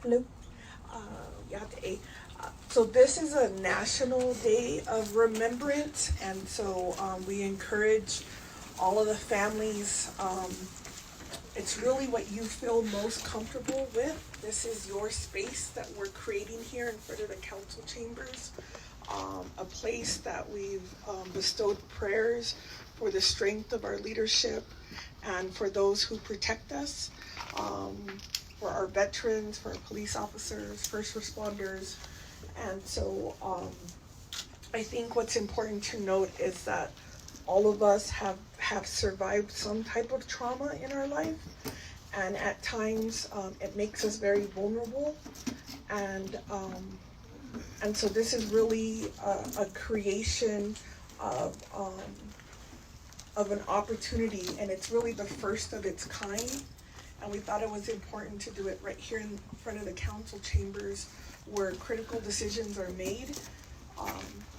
Hello. Uh, so this is a national day of remembrance, and so we encourage all of the families. It's really what you feel most comfortable with. This is your space that we're creating here in front of the council chambers, a place that we've bestowed prayers for the strength of our leadership and for those who protect us. For our veterans, for our police officers, first responders. And so I think what's important to note is that all of us have survived some type of trauma in our life. And at times it makes us very vulnerable. And so this is really a creation of an opportunity, and it's really the first of its kind. And we thought it was important to do it right here in front of the council chambers where critical decisions are made,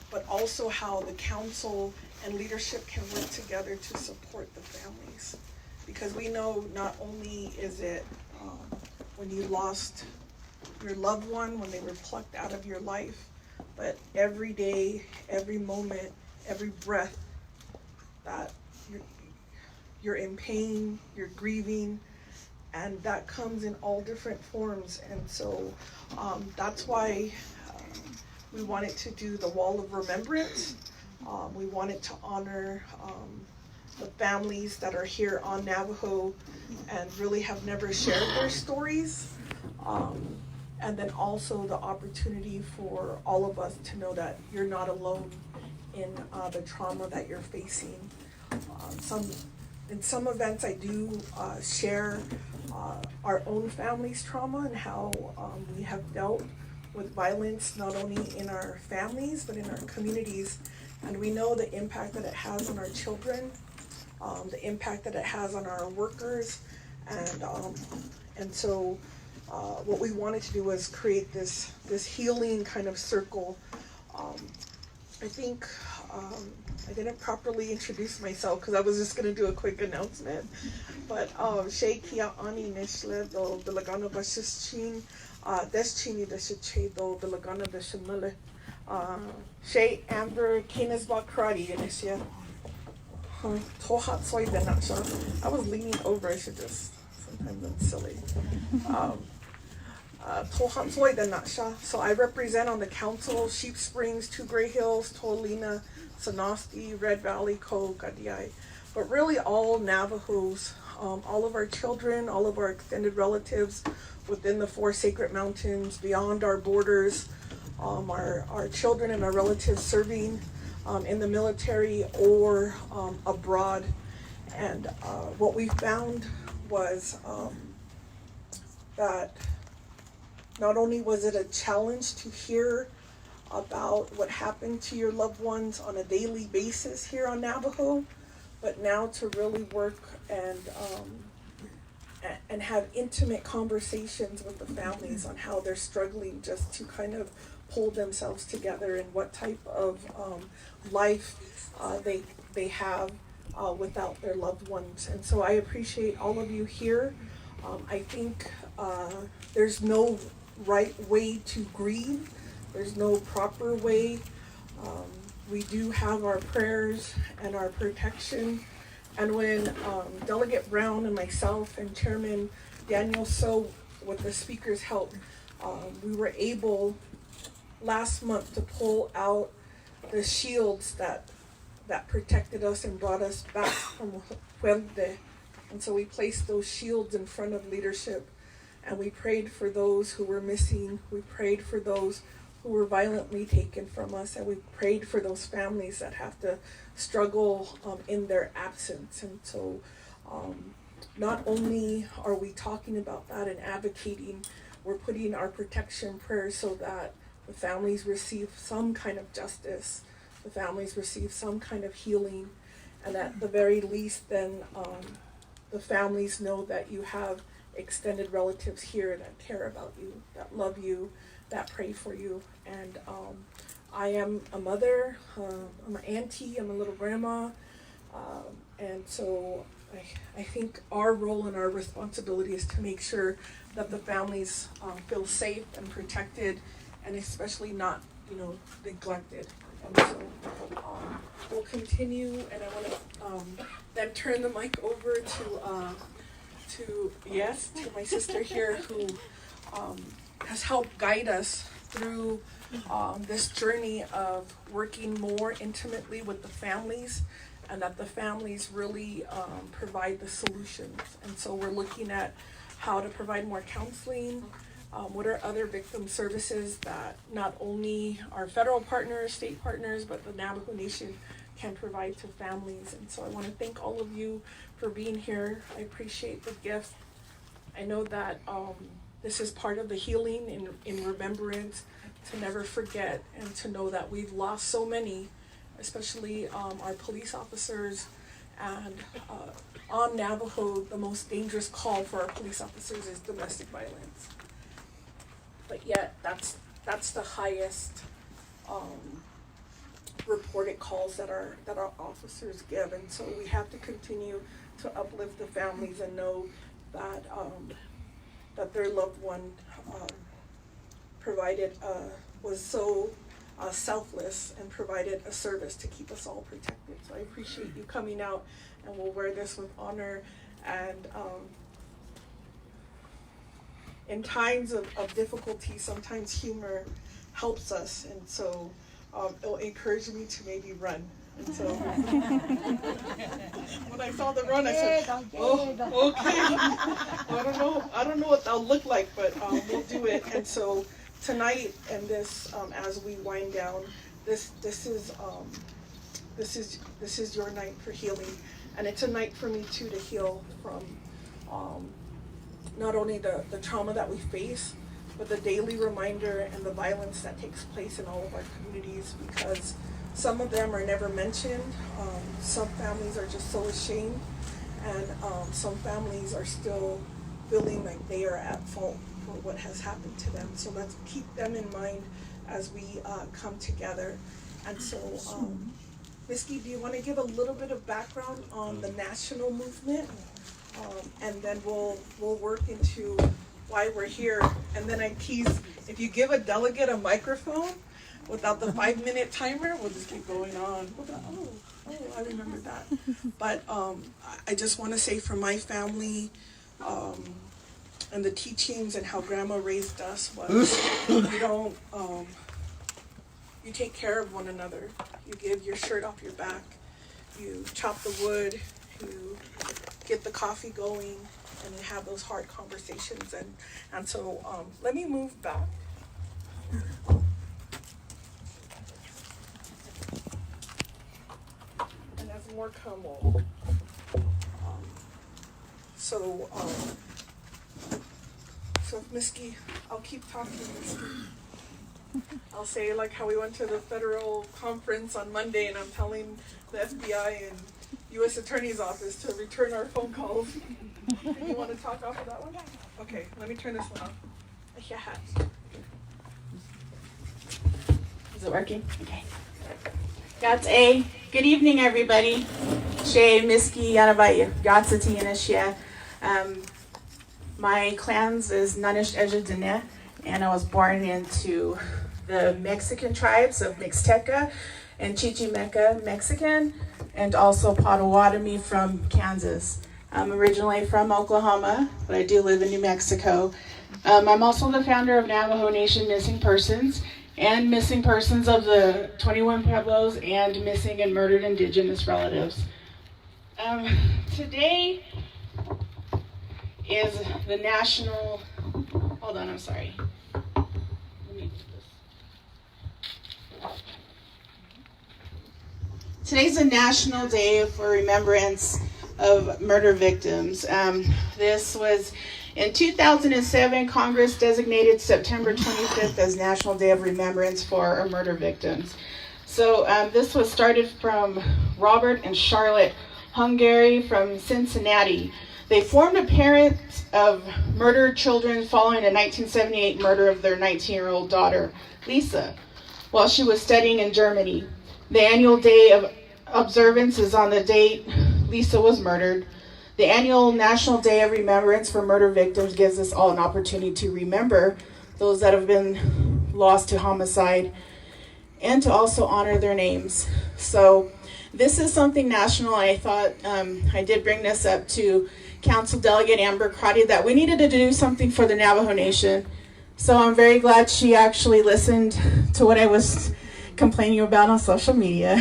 but also how the council and leadership can work together to support the families. Because we know not only is it when you lost your loved one, when they were plucked out of your life, but every day, every moment, every breath that you're in pain, you're grieving, and that comes in all different forms. And so that's why we wanted to do the Wall of Remembrance. We wanted to honor the families that are here on Navajo and really have never shared their stories. And then also the opportunity for all of us to know that you're not alone in the trauma that you're facing. In some events I do share our own family's trauma and how we have dealt with violence not only in our families but in our communities, and we know the impact that it has on our children, the impact that it has on our workers, and so what we wanted to do was create this healing kind of circle. I think I didn't properly introduce myself because I was just going to do a quick announcement. But Shay Kia Ani Nishle do Bilagana Bashichin, Deschini de Shiche do Bilagana de Shamile, Shay Amber Kinas Bakrati in this year. Tohat Soy de Nacha. I was leaning over, I should just, sometimes I'm silly. So I represent on the council Sheep Springs, Two Gray Hills, Tolina, Sonosti, Red Valley, Ko, Gadiai. But really all Navajos, all of our children, all of our extended relatives within the 4 sacred mountains, beyond our borders, our children and our relatives serving in the military or abroad. And what we found was that not only was it a challenge to hear about what happened to your loved ones on a daily basis here on Navajo, but now to really work and have intimate conversations with the families on how they're struggling just to kind of pull themselves together and what type of life they have without their loved ones. And so I appreciate all of you here. I think there's no right way to grieve. There's no proper way. We do have our prayers and our protection. And when Delegate Brown and myself and Chairman Daniel So, with the speaker's help, we were able last month to pull out the shields that protected us and brought us back from Huelde. And so we placed those shields in front of leadership, and we prayed for those who were missing. We prayed for those who were violently taken from us, and we prayed for those families that have to struggle in their absence. And so not only are we talking about that and advocating, we're putting our protection prayers so that the families receive some kind of justice, the families receive some kind of healing, and at the very least then the families know that you have extended relatives here that care about you, that love you, that pray for you. And I am a mother, I'm an auntie, I'm a little grandma, and so I think our role and our responsibility is to make sure that the families feel safe and protected, and especially not, neglected. And so we'll continue, and I want to then turn the mic over to my sister here, who has helped guide us through this journey of working more intimately with the families, and that the families really provide the solutions. And so we're looking at how to provide more counseling, what are other victim services that not only our federal partners, state partners, but the Navajo Nation can provide to families. And so I want to thank all of you for being here. I appreciate the gift. I know that this is part of the healing in remembrance, to never forget and to know that we've lost so many, especially our police officers. And on Navajo, the most dangerous call for our police officers is domestic violence. But yet, that's the highest reported calls that our officers give. And so we have to continue to uplift the families and know that that their loved one was so selfless and provided a service to keep us all protected. So I appreciate you coming out, and we'll wear this with honor. And in times of difficulty, sometimes humor helps us, and so it'll encourage me to maybe run. And so when I saw the run, I said, "Oh, okay." I don't know what that'll look like, but we'll do it. And so tonight, and this as we wind down, this is your night for healing, and it's a night for me too to heal from not only the trauma that we face, but the daily reminder and the violence that takes place in all of our communities, because some of them are never mentioned. Some families are just so ashamed, and some families are still feeling like they are at fault for what has happened to them. So let's keep them in mind as we come together. And so, Miski, do you want to give a little bit of background on the national movement? And then we'll work into why we're here. And then I tease, if you give a delegate a microphone without the 5-minute timer, we'll just keep going on. Oh, I remember that. But I just want to say, for my family, and the teachings and how Grandma raised us was, you take care of one another. You give your shirt off your back. You chop the wood. You get the coffee going, and you have those hard conversations. And so let me move back. And as more come, so Miski, I'll keep talking, Miski. I'll say like how we went to the federal conference on Monday, and I'm telling the FBI and U.S. Attorney's Office to return our phone calls. You want to talk off of that one? Okay, let me turn this one off. Yeah. Is it working? Okay. That's A. Good evening, everybody. She Miski Yanabayu. Gatsati Inishia. My clans is Nanish Ejidine, and I was born into the Mexican tribes of Mixteca and Chichimeca Mexican, and also Potawatomi from Kansas. I'm originally from Oklahoma, but I do live in New Mexico. I'm also the founder of Navajo Nation Missing Persons, and Missing Persons of the 21 Pueblos, and Missing and Murdered Indigenous Relatives. Today is the national, hold on, I'm sorry. Let me do this. Today's a National Day for Remembrance of Murder Victims. This was in 2007, Congress designated September 25th as National Day of Remembrance for our murder victims. So this was started from Robert and Charlotte Hungary from Cincinnati. They formed a parent of murdered children following a 1978 murder of their 19-year-old daughter, Lisa, while she was studying in Germany. The annual day of observance is on the date Lisa was murdered. The annual National Day of Remembrance for Murder Victims gives us all an opportunity to remember those that have been lost to homicide and to also honor their names. So this is something national. I thought I did bring this up to Council Delegate Amber Crotty that we needed to do something for the Navajo Nation. So I'm very glad she actually listened to what I was complaining about on social media.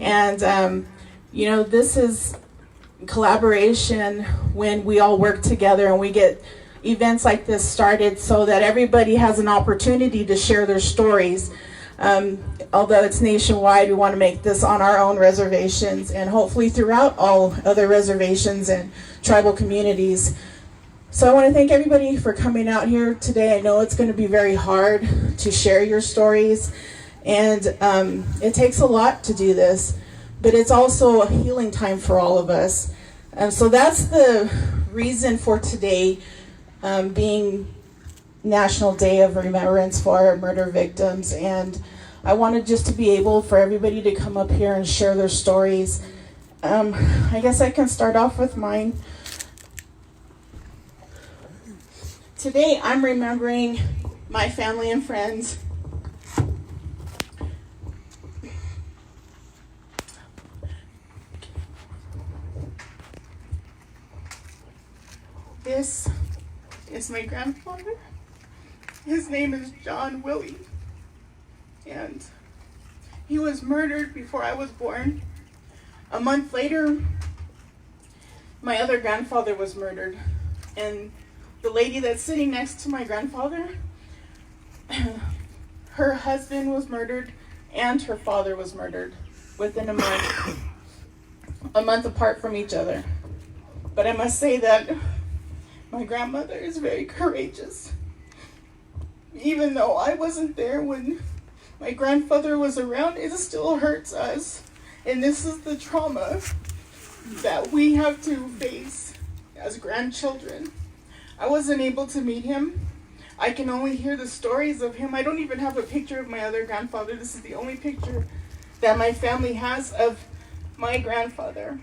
And, you know, this is collaboration when we all work together and we get events like this started so that everybody has an opportunity to share their stories. Although it's nationwide, we want to make this on our own reservations and hopefully throughout all other reservations and tribal communities. So I want to thank everybody for coming out here today. I know it's going to be very hard to share your stories, and it takes a lot to do this, but it's also a healing time for all of us. So that's the reason for today being National Day of Remembrance for our murder victims. And I wanted just to be able for everybody to come up here and share their stories. I guess I can start off with mine. Today I'm remembering my family and friends. This is my grandfather. His name is John Willie. And he was murdered before I was born. A month later, my other grandfather was murdered. And the lady that's sitting next to my grandfather, her husband was murdered and her father was murdered within a month apart from each other. But I must say that my grandmother is very courageous. Even though I wasn't there when my grandfather was around, it still hurts us. And this is the trauma that we have to face as grandchildren. I wasn't able to meet him. I can only hear the stories of him. I don't even have a picture of my other grandfather. This is the only picture that my family has of my grandfather.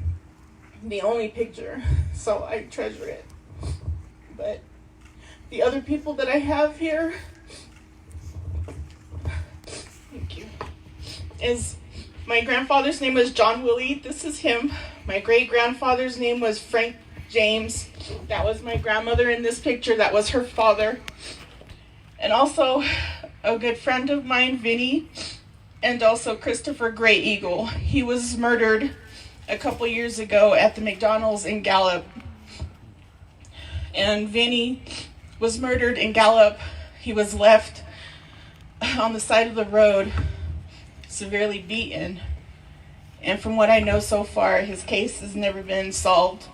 The only picture. So I treasure it. But the other people that I have here, thank you, is my grandfather's name was John Willie. This is him. My great-grandfather's name was Frank James. That was my grandmother in this picture. That was her father. And also a good friend of mine, Vinny, and also Christopher Gray Eagle. He was murdered a couple years ago at the McDonald's in Gallup. And Vinny was murdered in Gallup. He was left on the side of the road, severely beaten. And from what I know so far, his case has never been solved.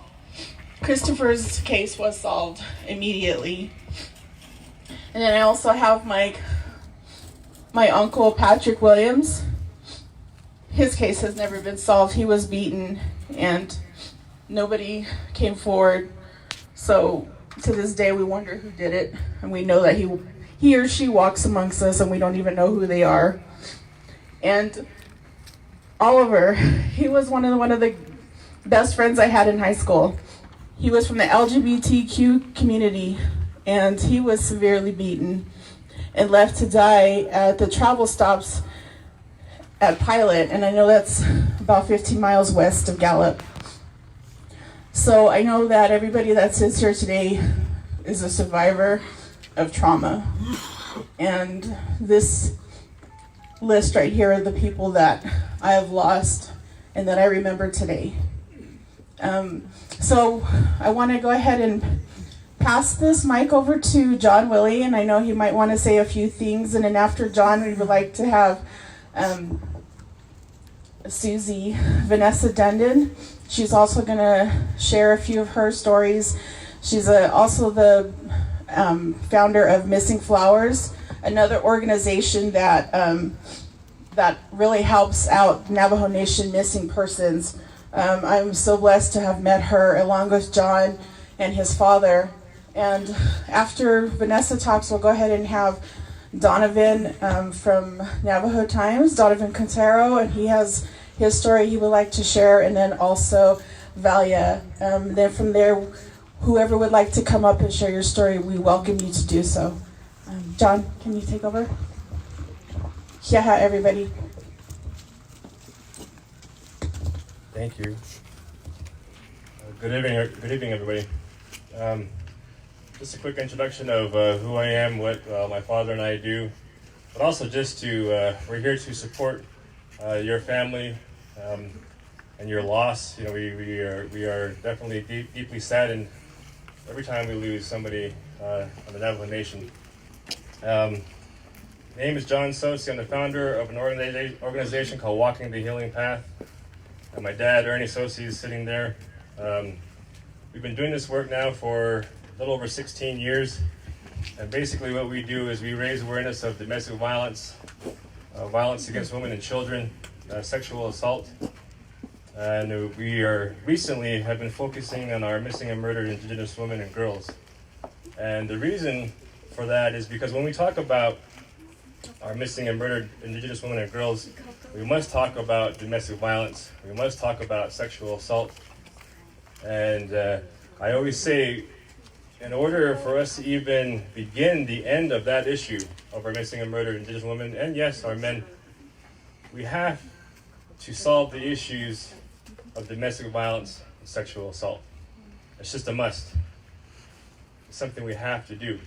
Christopher's case was solved immediately. And then I also have my uncle, Patrick Williams. His case has never been solved. He was beaten and nobody came forward. So to this day, we wonder who did it. And we know that he or she walks amongst us and we don't even know who they are. And Oliver, he was one of the best friends I had in high school. He was from the LGBTQ community, and he was severely beaten and left to die at the travel stops at Pilot, and I know that's about 15 miles west of Gallup. So I know that everybody that sits here today is a survivor of trauma, and this list right here are the people that I have lost and that I remember today. So I want to go ahead and pass this mic over to John Willie, and I know he might want to say a few things, and then after John, we would like to have Susie Vanessa Dundon. She's also going to share a few of her stories. She's also the founder of Missing Flowers, another organization that that really helps out Navajo Nation missing persons. I'm so blessed to have met her along with John and his father. And after Vanessa talks, we'll go ahead and have Donovan from Navajo Times, Donovan Quintero, and he has his story he would like to share. And then also Valia. Then from there, whoever would like to come up and share your story, we welcome you to do so. John, can you take over? Yeah, everybody. Thank you. Good evening, everybody. Just a quick introduction of who I am, what my father and I do, but also just to we're here to support your family and your loss. You know, we are definitely deeply saddened every time we lose somebody on the Navajo Nation. Name is John Sosi. I'm the founder of an organization called Walking the Healing Path. And my dad, Ernie Sosi, is sitting there. We've been doing this work now for a little over 16 years. And basically what we do is we raise awareness of domestic violence, violence against women and children, sexual assault. And we recently have been focusing on our missing and murdered Indigenous women and girls. And the reason for that is because when we talk about our missing and murdered Indigenous women and girls, we must talk about domestic violence. We must talk about sexual assault. And I always say, in order for us to even begin the end of that issue of our missing and murdered Indigenous women, and yes, our men, we have to solve the issues of domestic violence and sexual assault. It's just a must. It's something we have to do.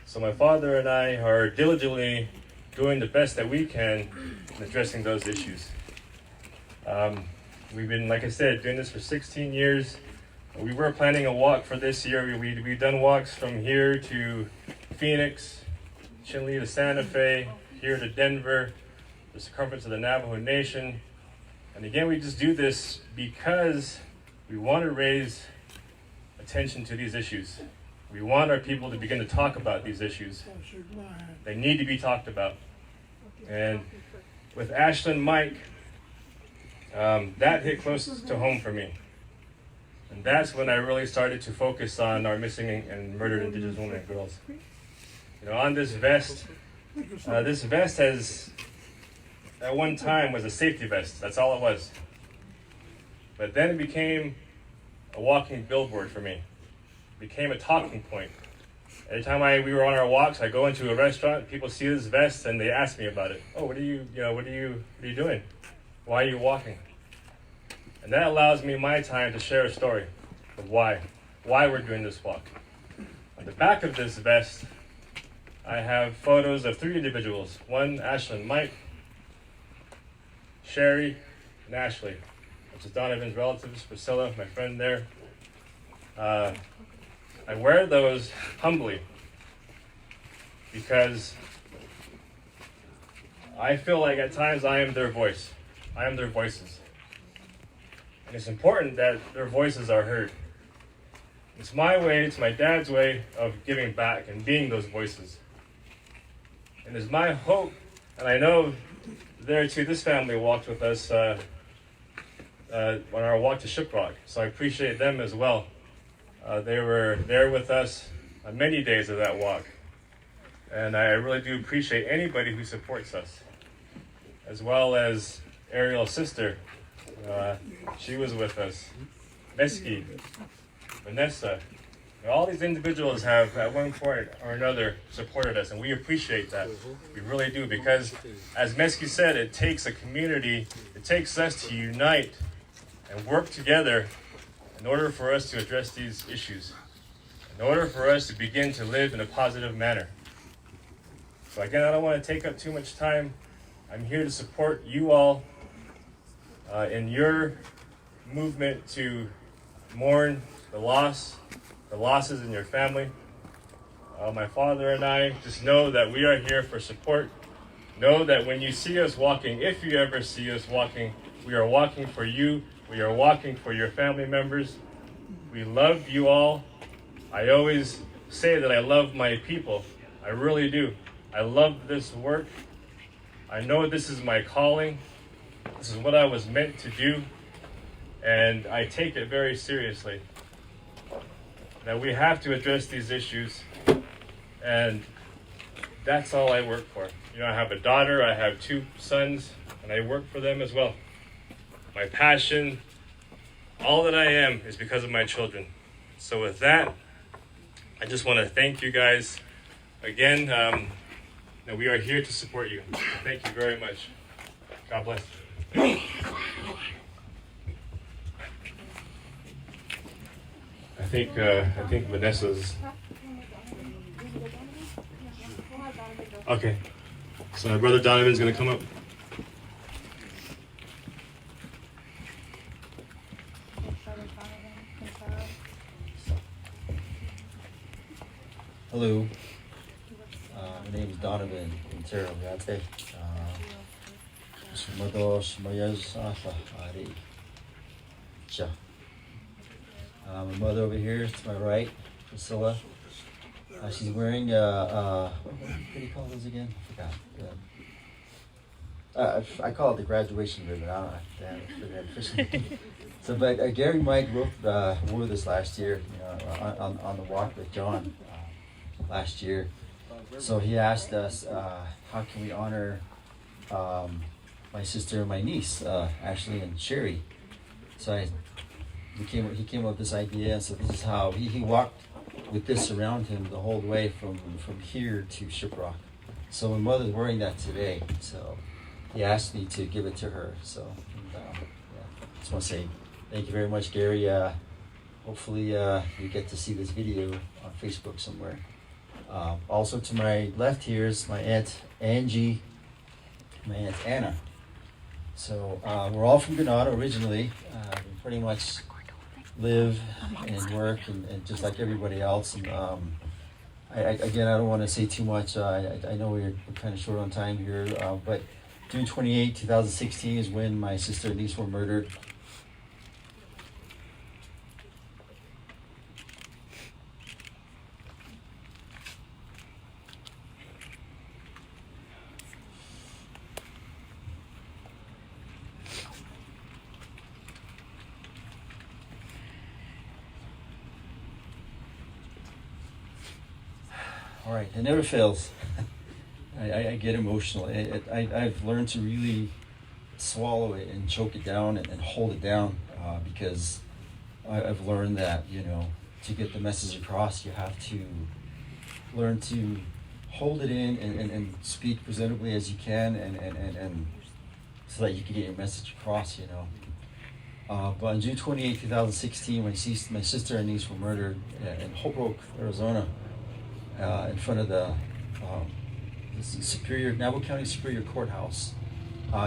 So my father and I are diligently doing the best that we can in addressing those issues. We've been, like I said, doing this for 16 years. We were planning a walk for this year. We've done walks from here to Phoenix, Chinle to Santa Fe, here to Denver, the circumference of the Navajo Nation. And again, we just do this because we want to raise attention to these issues. We want our people to begin to talk about these issues. They need to be talked about. And with Ashland Mike, that hit close to home for me. And that's when I really started to focus on our missing and murdered Indigenous women and girls. You know, on this vest has, at one time, was a safety vest. That's all it was. But then it became a walking billboard for me. It became a talking point. Every time we were on our walks, I go into a restaurant, people see this vest and they ask me about it. Oh, what are you doing? Why are you walking? And that allows me my time to share a story of why we're doing this walk. On the back of this vest, I have photos of 3 individuals. One, Ashland Mike, Sherry, and Ashley, which is Donovan's relatives, Priscilla, my friend there. I wear those humbly because I feel like at times I am their voice. I am their voices. And it's important that their voices are heard. It's my way, it's my dad's way of giving back and being those voices. And it's my hope, and I know there too, this family walked with us on our walk to Shiprock, so I appreciate them as well. They were there with us on many days of that walk. And I really do appreciate anybody who supports us, as well as Ariel's sister. She was with us. Meski, Vanessa. All these individuals have, at one point or another, supported us, and we appreciate that. We really do, because as Meski said, it takes a community, it takes us to unite and work together in order for us to address these issues, in order for us to begin to live in a positive manner. So again, I don't want to take up too much time. I'm here to support you all in your movement to mourn the losses in your family. My father and I just know that we are here for support. Know that when you see us walking, if you ever see us walking, we are walking for you. We are walking for your family members. We love you all. I always say that I love my people. I really do. I love this work. I know this is my calling. This is what I was meant to do. And I take it very seriously. That we have to address these issues. And that's all I work for. You know, I have a daughter, I have 2 sons, and I work for them as well. My passion All that I am is because of my children. So with that, I just want to thank you guys again. That we are here to support you. Thank you very much. God bless. I think Vanessa's. Okay. So my brother Donovan's gonna come up. Hello, my name is Donovan Quintero Gate. My mother over here to my right, Priscilla. She's wearing what do you call those again? I forgot. I call it the graduation ribbon. I don't know. Officially. So, but Gary Mike wore this last year, on the walk with John last year. So he asked us, how can we honor my sister and my niece, Ashley and Sherry? So he came up with this idea, and so this is how he walked with this around him the whole way from here to Shiprock. So my mother's wearing that today, so he asked me to give it to her. So just want to say thank you very much, Gary. Hopefully you get to see this video on Facebook somewhere. Also to my left here is my Aunt Angie, my Aunt Anna. So we're all from Granada originally. We pretty much live and work and just like everybody else. And I don't want to say too much. I know we're kind of short on time here, but June 28, 2016 is when my sister and niece were murdered. All right, it never fails. I get emotional. I've learned to really swallow it and choke it down and hold it down because I've learned that, to get the message across, you have to learn to hold it in and speak presentably as you can and so that you can get your message across, But on June 28, 2016, my sister and niece were murdered in Holbrook, Arizona. In front of the Navajo County Superior Courthouse,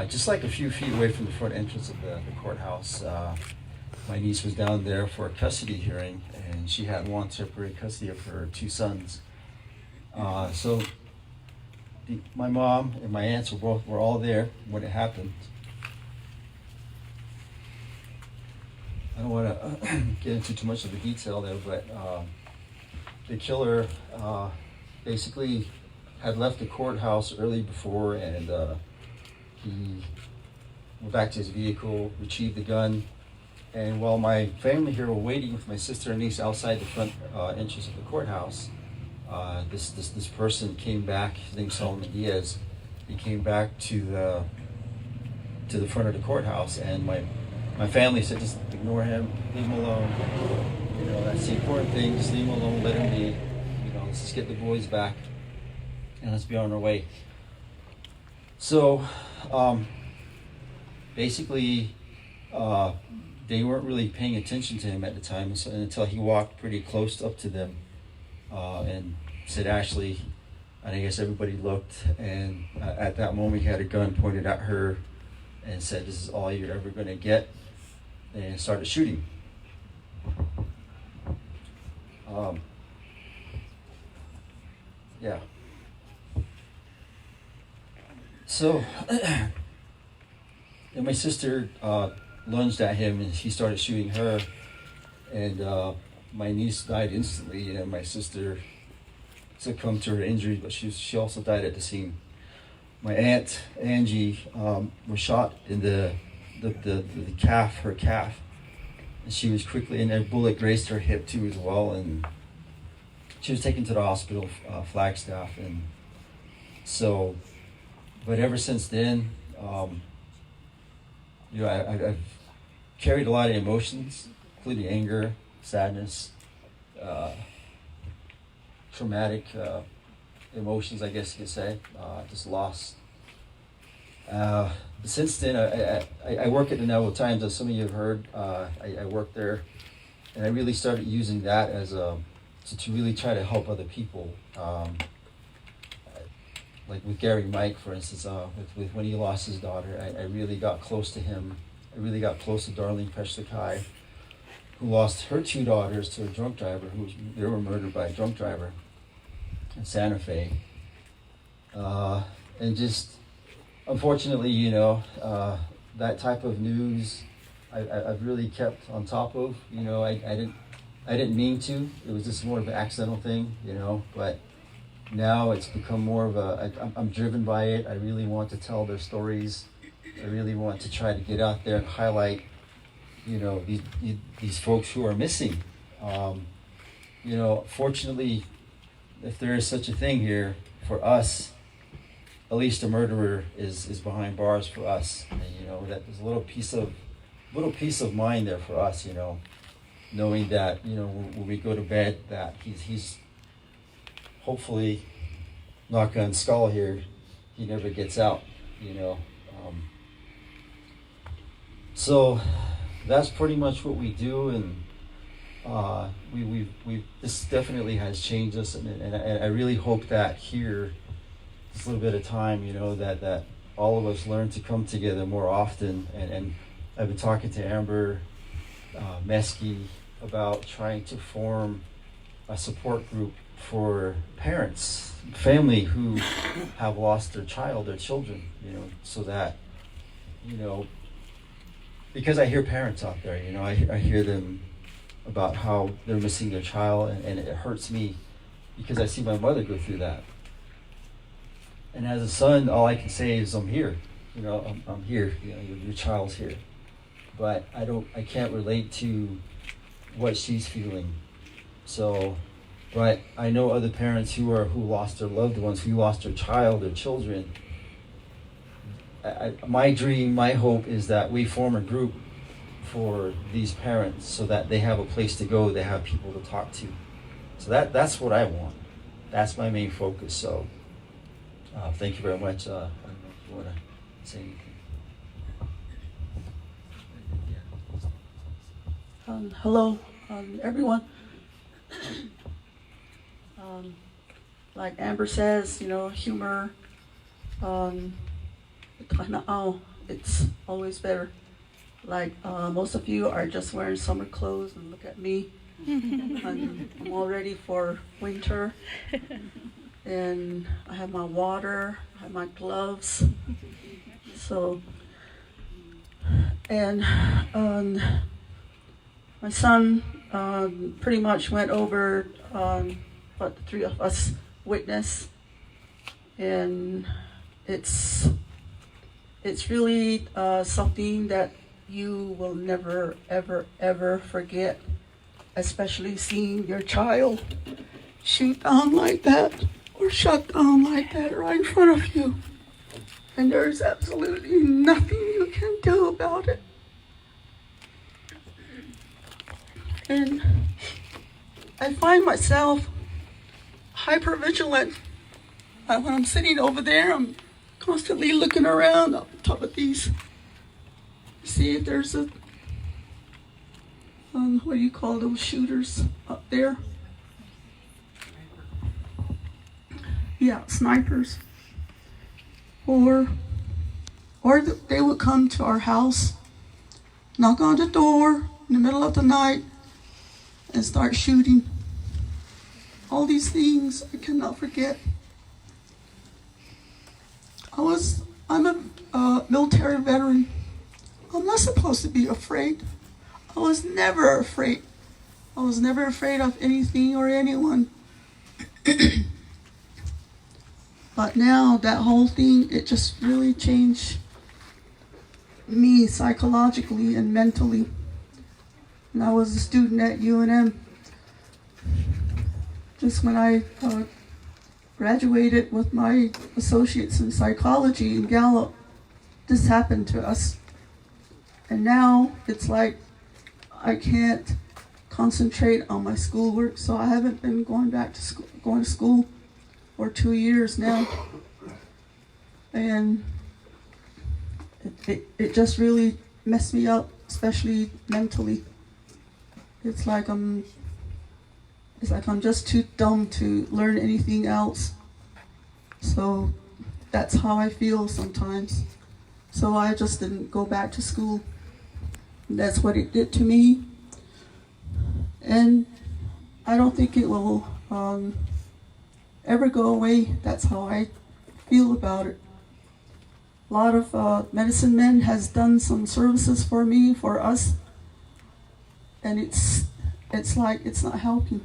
just like a few feet away from the front entrance of the courthouse. My niece was down there for a custody hearing, and she had one temporary custody of her two sons. So my mom and my aunts were all there when it happened. I don't want to get into too much of the detail there, but the killer basically had left the courthouse early before, and he went back to his vehicle, retrieved the gun, and while my family here were waiting with my sister and niece outside the front entrance of the courthouse, this person came back. His name's Solomon Diaz. He came back to the front of the courthouse, and my family said, just ignore him, leave him alone. That's the important thing. Just leave him alone, let him be. Let's just get the boys back, and let's be on our way. So, basically, they weren't really paying attention to him at the time until he walked pretty close up to them and said, "Ashley," and I guess everybody looked, and at that moment he had a gun pointed at her and said, "This is all you're ever going to get," and started shooting. Yeah. So, and my sister lunged at him, and he started shooting her, and my niece died instantly, and my sister succumbed to her injuries, but she also died at the scene. My aunt Angie was shot in the calf, her calf, and she was quickly, and a bullet grazed her hip too as well, and she was taken to the hospital, Flagstaff, and so, but ever since then, I've carried a lot of emotions, including anger, sadness, traumatic emotions, I guess you could say, just loss. Since then, I work at the Navajo Times, as some of you have heard. I work there, and I really started using that as to really try to help other people. Like with Gary Mike, for instance, with when he lost his daughter, I really got close to him. I really got close to Darlene Peshlikai, who lost her 2 daughters to a drunk driver. They were murdered by a drunk driver in Santa Fe. And just, unfortunately, that type of news I've really kept on top of. I didn't mean to. It was just more of an accidental thing, but now it's become more of I'm driven by it. I really want to tell their stories. I really want to try to get out there and highlight, these folks who are missing. Fortunately, if there is such a thing here, for us, at least a murderer is behind bars for us. And, that there's a little piece of mind there for us, knowing that, when we go to bed, that he's hopefully, knock on skull here, he never gets out, So that's pretty much what we do, and this definitely has changed us, and I really hope that here, this little bit of time, that all of us learn to come together more often, and I've been talking to Amber Meske about trying to form a support group for parents, family who have lost their children, so that, because I hear parents out there, I hear them about how they're missing their child, and it hurts me because I see my mother go through that. And as a son, all I can say is I'm here, I'm here, your child's here. But I can't relate to what she's feeling. So, but I know other parents who lost their loved ones, who lost their child, their children. My dream, my hope is that we form a group for these parents so that they have a place to go, they have people to talk to. So that's what I want. That's my main focus. So thank you very much. I don't know if you want to say anything. Hello, everyone. Like Amber says, humor, it's always better. Like most of you are just wearing summer clothes, and look at me. I'm all ready for winter, and I have my water, I have my gloves. So, and my son pretty much went over what the 3 of us witnessed, and it's really something that you will never, ever, ever forget, especially seeing your child shoot down like that or shut down like that right in front of you. And there's absolutely nothing you can do about it. And I find myself hypervigilant. When I'm sitting over there, I'm constantly looking around up top of these. See if there's a, what do you call those shooters up there? Yeah, snipers. Or they would come to our house, knock on the door in the middle of the night, and start shooting. All these things I cannot forget. I'm a military veteran. I'm not supposed to be afraid. I was never afraid. I was never afraid of anything or anyone. But now that whole thing, it just really changed me psychologically and mentally. And I was a student at UNM. Just when I graduated with my associates in psychology in Gallup, this happened to us. And now it's like I can't concentrate on my schoolwork, so I haven't been going to school for 2 years now. And it just really messed me up, especially mentally. It's like I'm just too dumb to learn anything else. So that's how I feel sometimes. So I just didn't go back to school. That's what it did to me. And I don't think it will ever go away. That's how I feel about it. A lot of medicine men has done some services for me, for us, and it's like it's not helping.